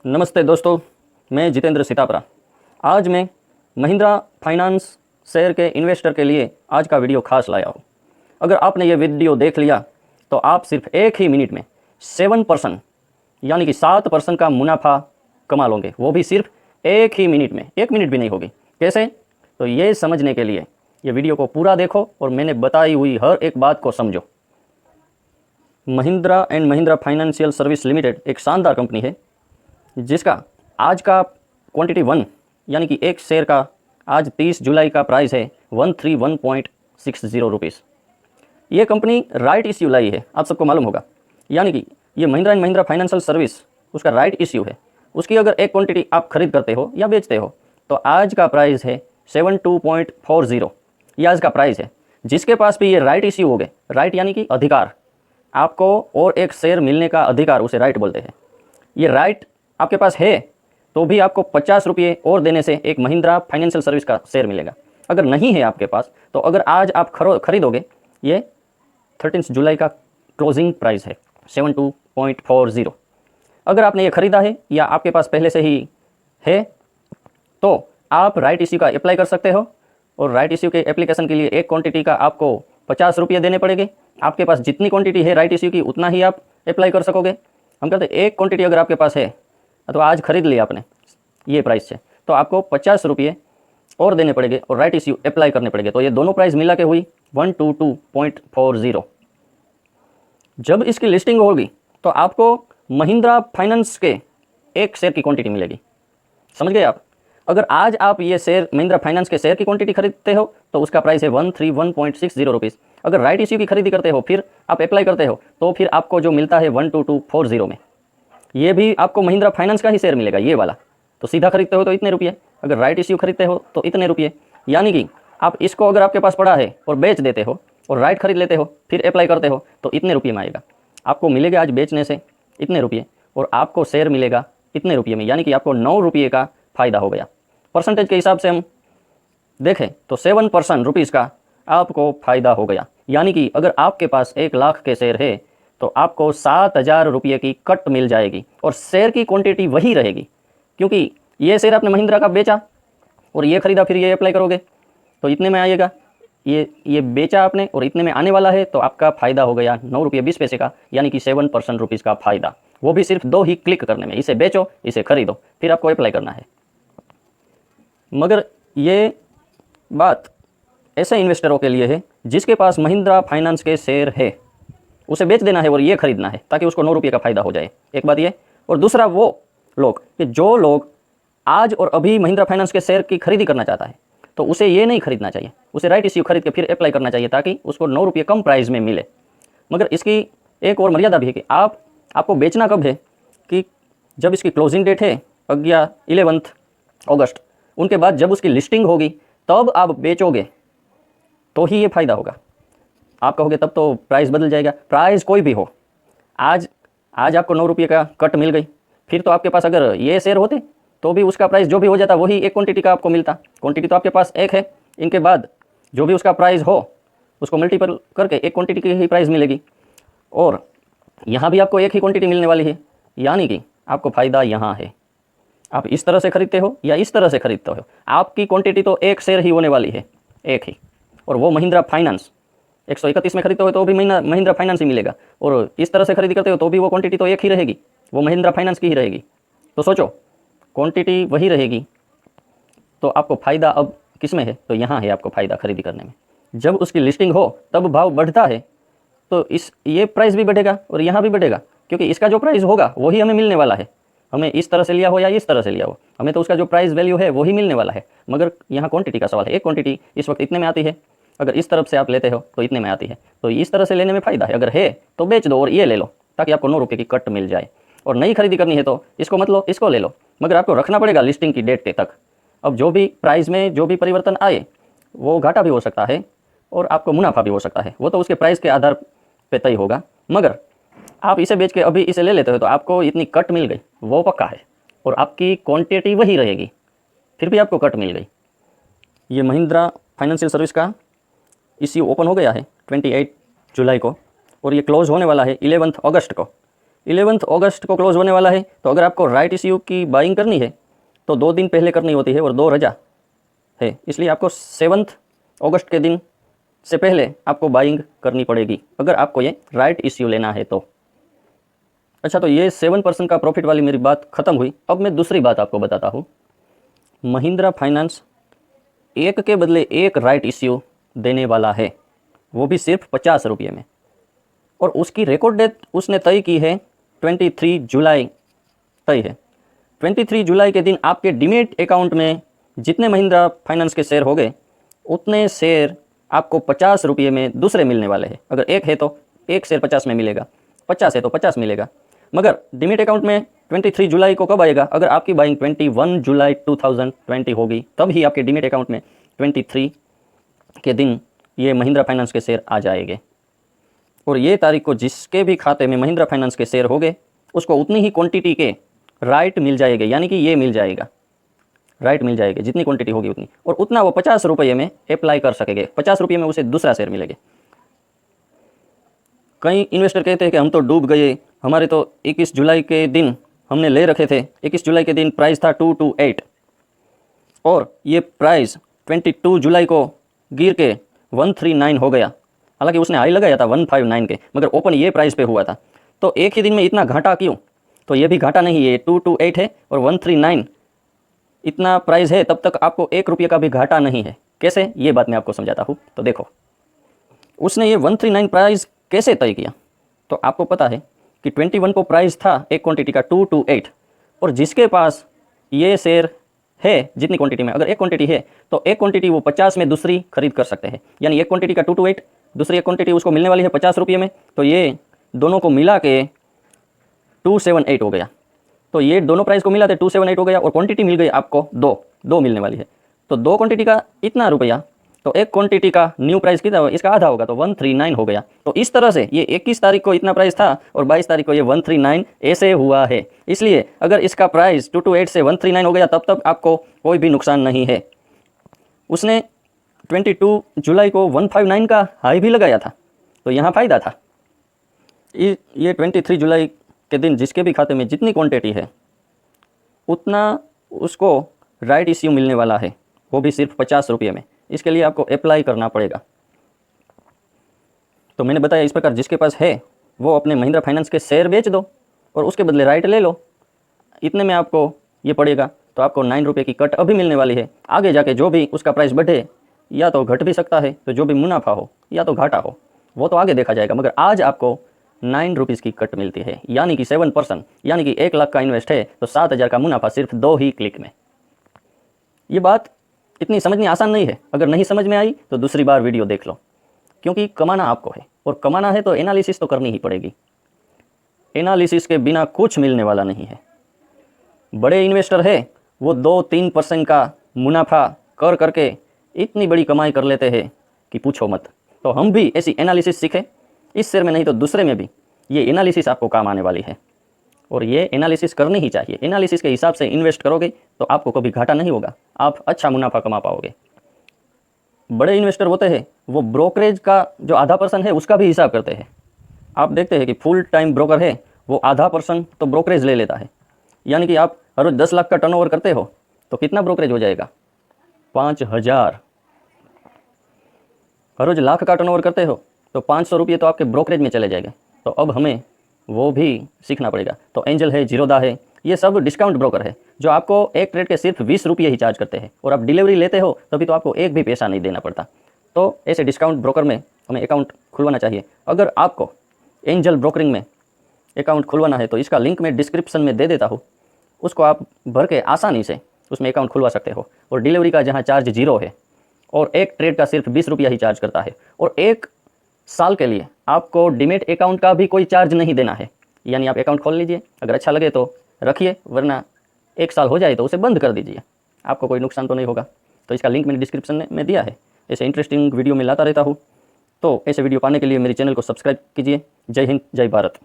नमस्ते दोस्तों, मैं जितेंद्र सीतापरा। आज मैं महिंद्रा फाइनेंस शेयर के इन्वेस्टर के लिए आज का वीडियो खास लाया हूँ। अगर आपने ये वीडियो देख लिया तो आप सिर्फ एक ही मिनट में 7% यानी कि 7% का मुनाफा कमा लोगे, वो भी सिर्फ एक ही मिनट में। 1 मिनट भी नहीं होगी। कैसे? तो ये समझने के लिए ये वीडियो को पूरा देखो और मैंने बताई हुई हर एक बात को समझो। Mahindra and Mahindra financial service limited एक शानदार कंपनी है जिसका आज का क्वांटिटी 1 यानी कि एक शेयर का आज 30 जुलाई का प्राइस है 131.60 रुपीज़। ये कंपनी राइट इश्यू लाई है, आप सबको मालूम होगा। यानी कि ये Mahindra and Mahindra financial service उसका राइट इश्यू है। उसकी अगर एक क्वांटिटी आप खरीद करते हो या बेचते हो तो आज का प्राइस है 72.40। ये आज का प्राइस है। जिसके पास भी ये राइट इश्यू हो गए, राइट यानी कि अधिकार, आपको और एक शेयर मिलने का अधिकार, उसे राइट बोलते हैं। ये राइट आपके पास है तो भी आपको 50 रुपये और देने से एक महिंद्रा फाइनेंशियल सर्विस का शेयर मिलेगा। अगर नहीं है आपके पास तो अगर आज आप खरीदोगे, ये 13 जुलाई का क्लोजिंग प्राइस है 72.40। अगर आपने ये खरीदा है या आपके पास पहले से ही है तो आप राइट इश्यू का अप्लाई कर सकते हो। और राइट इश्यू के एप्लीकेशन के लिए एक क्वांटिटी का आपको 50 रुपये देने पड़ेंगे। आपके पास जितनी क्वांटिटी है राइट इश्यू की उतना ही आप अप्लाई कर सकोगे। हम कहते हैं एक क्वांटिटी अगर आपके पास है तो आज खरीद लिया आपने ये प्राइस से, तो आपको 50 रुपये और देने पड़ेंगे और राइट इश्यू अप्लाई करने पड़ेंगे। तो ये दोनों प्राइस मिला के हुई 122.40। जब इसकी लिस्टिंग होगी तो आपको महिंद्रा फाइनेंस के एक शेयर की क्वांटिटी मिलेगी। समझ गए आप? अगर आज आप ये शेयर महिंद्रा फाइनेंस के शेयर की क्वांटिटी खरीदते हो तो उसका प्राइस है 131.60 रुपीज़। अगर राइट इश्यू की खरीदी करते हो, फिर आप अप्लाई करते हो, तो फिर आपको जो मिलता है 12240 में, ये भी आपको महिंद्रा फाइनेंस का ही शेयर मिलेगा, ये वाला। तो सीधा खरीदते हो तो इतने रुपये, अगर राइट इश्यू खरीदते हो तो इतने रुपये। यानी कि आप इसको अगर आपके पास पड़ा है और बेच देते हो और राइट खरीद लेते हो, फिर अप्लाई करते हो तो इतने रुपये में आएगा। आपको मिलेगा आज बेचने से इतने रुपये और आपको शेयर मिलेगा इतने रुपये में, यानी कि आपको 9 रुपये का फ़ायदा हो गया। परसेंटेज के हिसाब से हम देखें तो 7% रुपीज़ का आपको फ़ायदा हो गया। यानी कि अगर आपके पास 1 लाख के शेयर है तो आपको 7,000 रुपये की कट मिल जाएगी और शेयर की क्वांटिटी वही रहेगी, क्योंकि ये शेयर आपने महिंद्रा का बेचा और ये खरीदा, फिर ये अप्लाई करोगे तो इतने में आएगा। ये बेचा आपने और इतने में आने वाला है, तो आपका फ़ायदा हो गया 9 रुपये 20 पैसे का, यानी कि 7% रुपीज़ का फ़ायदा। वो भी सिर्फ 2 ही क्लिक करने में। इसे बेचो, इसे खरीदो, फिर आपको अप्लाई करना है। मगर ये बात ऐसे इन्वेस्टरों के लिए है जिसके पास महिंद्रा फाइनेंस के शेयर है, उसे बेच देना है और ये खरीदना है ताकि उसको 9 रुपये का फ़ायदा हो जाए। एक बात ये। और दूसरा वो लोग कि जो लोग आज और अभी महिंद्रा फाइनेंस के शेयर की खरीदी करना चाहता है, तो उसे ये नहीं खरीदना चाहिए, उसे राइट इश्यू खरीद के फिर अप्लाई करना चाहिए ताकि उसको 9 रुपये कम प्राइस में मिले। मगर इसकी एक और मर्यादा भी है कि आपको बेचना कब है कि जब इसकी क्लोजिंग डेट है 11 अगस्त, उनके बाद जब उसकी लिस्टिंग होगी तब आप बेचोगे तो ही ये फ़ायदा होगा। आप कहोगे तब तो प्राइस बदल जाएगा। प्राइस कोई भी हो, आज आपको 9 रुपये का कट मिल गई, फिर तो आपके पास अगर ये शेयर होते तो भी उसका प्राइस जो भी हो जाता वही एक क्वांटिटी का आपको मिलता। क्वांटिटी तो आपके पास एक है, इनके बाद जो भी उसका प्राइस हो उसको मल्टीपल करके एक क्वांटिटी की ही प्राइस मिलेगी। और यहाँ भी आपको एक ही क्वांटिटी मिलने वाली है, यानी कि आपको फ़ायदा यहाँ है। आप इस तरह से खरीदते हो या इस तरह से खरीदते हो, आपकी क्वांटिटी तो एक शेयर ही होने वाली है, एक ही। और वो महिंद्रा फाइनेंस 131 में खरीदते हो तो भी महिंद्रा फाइनेंस ही मिलेगा, और इस तरह से खरीदी करते हो तो भी वो क्वांटिटी तो एक ही रहेगी, वो महिंद्रा फाइनेंस की ही रहेगी। तो सोचो, क्वांटिटी वही रहेगी तो आपको फ़ायदा अब किस में है? तो यहाँ है आपको फ़ायदा खरीदी करने में। जब उसकी लिस्टिंग हो तब भाव बढ़ता है तो ये प्राइस भी बढ़ेगा और यहाँ भी बढ़ेगा, क्योंकि इसका जो प्राइस होगा वही हमें मिलने वाला है। हमें इस तरह से लिया हो या इस तरह से लिया हो, हमें तो उसका जो प्राइस वैल्यू है वही मिलने वाला है। मगर यहाँ क्वांटिटी का सवाल है। एक क्वांटिटी इस वक्त इतने में आती है, अगर इस तरफ से आप लेते हो तो इतने में आती है, तो इस तरह से लेने में फ़ायदा है। अगर है तो बेच दो और ये ले लो ताकि आपको 9 रुपये की कट मिल जाए। और नई खरीदी करनी है तो इसको मत लो, इसको ले लो, मगर आपको रखना पड़ेगा लिस्टिंग की डेट तक। अब जो भी प्राइस में जो भी परिवर्तन आए वो घाटा भी हो सकता है और आपको मुनाफा भी हो सकता है, वो तो उसके प्राइस के आधार पर तय होगा। मगर आप इसे बेच के अभी इसे ले लेते हो तो आपको इतनी कट मिल गई, वो पक्का है, और आपकी क्वांटिटी वही रहेगी, फिर भी आपको कट मिल गई। ये महिंद्रा फाइनेंशियल सर्विस का इश्यू ओपन हो गया है 28 जुलाई को और ये क्लोज होने वाला है 11 अगस्त को। 11 अगस्त को क्लोज होने वाला है। तो अगर आपको राइट इश्यू की बाइंग करनी है तो 2 दिन पहले करनी होती है और 2 रजा है, इसलिए आपको 7 अगस्त के दिन से पहले आपको बाइंग करनी पड़ेगी अगर आपको ये राइट इश्यू लेना है तो। अच्छा, तो ये 7% का प्रॉफिट वाली मेरी बात ख़त्म हुई। अब मैं दूसरी बात आपको बताता हूँ। महिंद्रा फाइनेंस एक के बदले एक राइट इश्यू देने वाला है, वो भी सिर्फ 50 रुपये में, और उसकी रिकॉर्ड डेट उसने तय की है 23 जुलाई तय है। 23 जुलाई के दिन आपके डीमेट अकाउंट में जितने महिंद्रा फाइनेंस के शेयर हो गए उतने शेयर आपको 50 रुपये में दूसरे मिलने वाले हैं। अगर एक है तो एक शेयर 50 में मिलेगा, 50 है तो 50 मिलेगा। मगर डीमेट अकाउंट में 23 जुलाई को कब आएगा? अगर आपकी बाइंग 21 जुलाई 2020 होगी तब ही आपके डीमेट अकाउंट में 23 के दिन ये महिंद्रा फाइनेंस के शेयर आ जाएंगे। और ये तारीख को जिसके भी खाते में महिंद्रा फाइनेंस के शेयर हो गए उसको उतनी ही क्वांटिटी के राइट मिल जाएंगे, यानी कि ये मिल जाएगा, राइट मिल जाएगी, जितनी क्वांटिटी होगी उतनी, और उतना वो 50 रुपये में अप्लाई कर सकेंगे। 50 रुपये में उसे दूसरा शेयर मिलेगा। कई इन्वेस्टर कहते हैं कि हम तो डूब गए, हमारे तो 21 जुलाई के दिन हमने ले रखे थे, 21 जुलाई के दिन प्राइस था 228 और ये प्राइस 22 जुलाई को गिर के 139 हो गया। हालांकि उसने हाई लगाया था 159 के, मगर ओपन ये प्राइस पे हुआ था। तो एक ही दिन में इतना घाटा क्यों? तो ये भी घाटा नहीं है, 228 है और 139 इतना प्राइस है, तब तक आपको 1 रुपये का भी घाटा नहीं है। कैसे? ये बात मैं आपको समझाता हूँ। तो देखो, उसने ये 139 प्राइस कैसे तय किया? तो आपको पता है कि 21 को प्राइस था एक क्वांटिटी का 228, और जिसके पास ये शेयर है जितनी क्वांटिटी में, अगर एक क्वांटिटी है तो एक क्वांटिटी वो 50 में दूसरी खरीद कर सकते हैं। यानी एक क्वांटिटी का 228, दूसरी एक क्वांटिटी उसको मिलने वाली है 50 रुपये में, तो ये दोनों को मिला के 278 हो गया। तो ये दोनों प्राइस को मिला थे 278 हो गया, और क्वांटिटी मिल गई आपको दो मिलने वाली है। तो 2 क्वांटिटी का इतना रुपया, तो एक क्वांटिटी का न्यू प्राइस कितना होगा? इसका आधा होगा, तो 139 हो गया। तो इस तरह से ये 21 तारीख को इतना प्राइस था और 22 तारीख को ये 139 ऐसे हुआ है। इसलिए अगर इसका प्राइस 228 से 139 हो गया तब तक आपको कोई भी नुकसान नहीं है। उसने 22 जुलाई को 159 का हाई भी लगाया था, तो यहाँ फ़ायदा था। ये 23 जुलाई के दिन जिसके भी खाते में जितनी क्वांटिटी है उतना उसको राइट इश्यू मिलने वाला है, वो भी सिर्फ 50 रुपये में। इसके लिए आपको अप्लाई करना पड़ेगा। तो मैंने बताया इस प्रकार जिसके पास है वो अपने महिंद्रा फाइनेंस के शेयर बेच दो और उसके बदले राइट ले लो। इतने में आपको ये पड़ेगा। तो आपको 9 रुपये की कट अभी मिलने वाली है। आगे जाके जो भी उसका प्राइस बढ़े या तो घट भी सकता है, तो जो भी मुनाफा हो या तो घाटा हो वो तो आगे देखा जाएगा, मगर आज आपको 9 रुपीज़ की कट मिलती है, यानी कि 7%, यानी कि 1 लाख का इन्वेस्ट है तो 7,000 का मुनाफा सिर्फ 2 ही क्लिक में। ये बात इतनी समझनी आसान नहीं है। अगर नहीं समझ में आई तो दूसरी बार वीडियो देख लो, क्योंकि कमाना आपको है, और कमाना है तो एनालिसिस तो करनी ही पड़ेगी। एनालिसिस के बिना कुछ मिलने वाला नहीं है। बड़े इन्वेस्टर है वो 2-3% का मुनाफा कर करके इतनी बड़ी कमाई कर लेते हैं कि पूछो मत। तो हम भी ऐसी एनालिसिस सीखें, इस शेयर में नहीं तो दूसरे में भी ये एनालिसिस आपको काम आने वाली है, और ये एनालिसिस करनी ही चाहिए। एनालिसिस के हिसाब से इन्वेस्ट करोगे तो आपको कभी घाटा नहीं होगा, आप अच्छा मुनाफा कमा पाओगे। बड़े इन्वेस्टर होते हैं वो ब्रोकरेज का जो आधा % है उसका भी हिसाब करते हैं। आप देखते हैं कि फुल टाइम ब्रोकर है वो आधा % तो ब्रोकरेज ले लेता है। यानी कि आप हर रोज 10 लाख का टर्नओवर करते हो तो कितना ब्रोकरेज हो जाएगा? 5,000। हर रोज लाख का टर्नओवर करते हो तो 500 रुपये तो आपके ब्रोकरेज में चले जाएंगे। तो अब हमें वो भी सीखना पड़ेगा। तो एंजल है, जीरोधा है, ये सब डिस्काउंट ब्रोकर है जो आपको एक ट्रेड के सिर्फ 20 रुपये ही चार्ज करते हैं, और आप डिलीवरी लेते हो तभी तो आपको एक भी पैसा नहीं देना पड़ता। तो ऐसे डिस्काउंट ब्रोकर में हमें अकाउंट खुलवाना चाहिए। अगर आपको एंजल ब्रोकरिंग में अकाउंट खुलवाना है तो इसका लिंक मैं डिस्क्रिप्शन में दे देता हूँ, उसको आप भर के आसानी से उसमें अकाउंट खुलवा सकते हो। और डिलीवरी का जहाँ चार्ज 0 है और एक ट्रेड का सिर्फ 20 रुपया ही चार्ज करता है, और 1 साल के लिए आपको डीमेट अकाउंट का भी कोई चार्ज नहीं देना है। यानी आप अकाउंट खोल लीजिए, अगर अच्छा लगे तो रखिए, वरना 1 साल हो जाए तो उसे बंद कर दीजिए, आपको कोई नुकसान तो नहीं होगा। तो इसका लिंक मैंने डिस्क्रिप्शन में दिया है। ऐसे इंटरेस्टिंग वीडियो मैं लाता रहता हूँ, तो ऐसे वीडियो पाने के लिए मेरे चैनल को सब्सक्राइब कीजिए। जय हिंद, जय भारत।